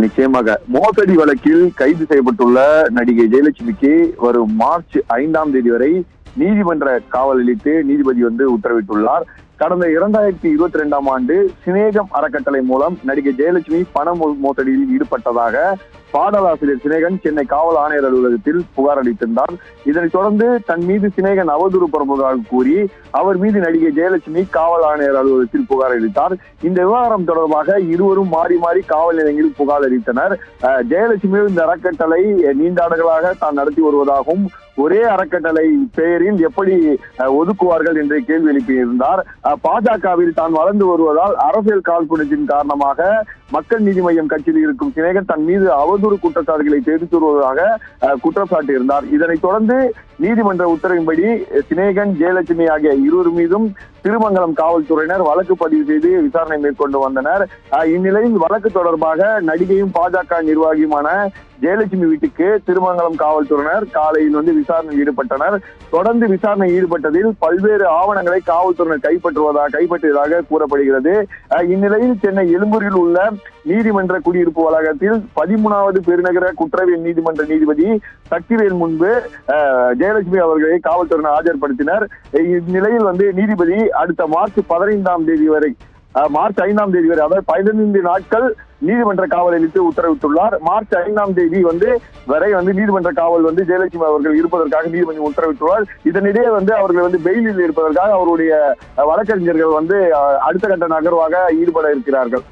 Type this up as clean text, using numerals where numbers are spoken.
நிச்சயமாக மோசடி வழக்கில் கைது செய்யப்பட்டுள்ள நடிகை ஜெயலட்சுமிக்கு வரும் மார்ச் 5ஆம் தேதி வரை நீதிமன்ற காவல் அளித்து நீதிபதி உத்தரவிட்டுள்ளார். கடந்த 2022ஆம் ஆண்டு சினேகம் அறக்கட்டளை மூலம் நடிகை ஜெயலட்சுமி பண மோசடியில் ஈடுபட்டதாக பாடலாசிரியர் சினேகன் சென்னை காவல் ஆணையர் அலுவலகத்தில் புகார் அளித்திருந்தார். இதனைத் தொடர்ந்து தன் மீது சினேகன் அவதூறு பரப்புவதாக கூறி அவர் மீது நடிகை ஜெயலட்சுமி காவல் ஆணையர் அலுவலகத்தில் புகார் அளித்தார். இந்த விவகாரம் தொடர்பாக இருவரும் மாறி மாறி காவல் நிலையங்களில் புகார் அளித்தனர். ஜெயலட்சுமி இந்த அறக்கட்டளை நீண்ட ஆண்டுகளாக தான் நடத்தி வருவதாகவும் ஒரே அறக்கட்டளை பெயரில் எப்படி ஒதுக்குவார்கள் என்று கேள்வி எழுப்பியிருந்தார். பாஜகவில் தான் வளர்ந்து வருவதால் அரசியல் காழ்ப்புணர்ச்சியின் காரணமாக மக்கள் நீதி மய்யம் கட்சியில் இருக்கும் சினேகன் தன் மீது அவதூறு குற்றச்சாட்டுகளை தெரிவித்து வருவதாக குற்றம் சாட்டியிருந்தார். இதனைத் தொடர்ந்து நீதிமன்ற உத்தரவின்படி சினேகன், ஜெயலட்சுமி ஆகிய இருவர் மீதும் திருமங்கலம் காவல்துறையினர் வழக்கு பதிவு செய்து விசாரணை மேற்கொண்டு வந்தனர். இந்நிலையில் வழக்கு தொடர்பாக நடிகையும் பாஜக நிர்வாகியுமான ஜெயலட்சுமி வீட்டுக்கு திருமங்கலம் காவல்துறையினர் காலையில் விசாரணையில் ஈடுபட்டனர். தொடர்ந்து விசாரணையில் ஈடுபட்டதில் பல்வேறு ஆவணங்களை காவல்துறையினர் கைப்பற்றியதாக கூறப்படுகிறது. இந்நிலையில் சென்னை எழும்பூரில் உள்ள நீதிமன்ற குடியிருப்பு வளாகத்தில் 13வது பெருநகர குற்றவியல் நீதிமன்ற நீதிபதி சக்திவேல் முன்பு ஜெயலட்சுமி அவர்களை காவல்துறையினர் ஆஜர்படுத்தினர். இந்நிலையில் நீதிபதி அடுத்த மார்ச் 5ஆம் தேதி வரை அதாவது 15 நாட்கள் நீதிமன்ற காவல் அளித்து உத்தரவிட்டுள்ளார். மார்ச் 5ஆம் தேதி வரை நீதிமன்ற காவல் ஜெயலட்சுமி அவர்கள் இருப்பதற்காக நீதிமன்றம் உத்தரவிட்டுள்ளார். இதனிடையே அவர்கள் பெயிலில் இருப்பதற்காக அவருடைய வழக்கறிஞர்கள் அடுத்த கட்ட நகர்வாக ஈடுபட இருக்கிறார்கள்.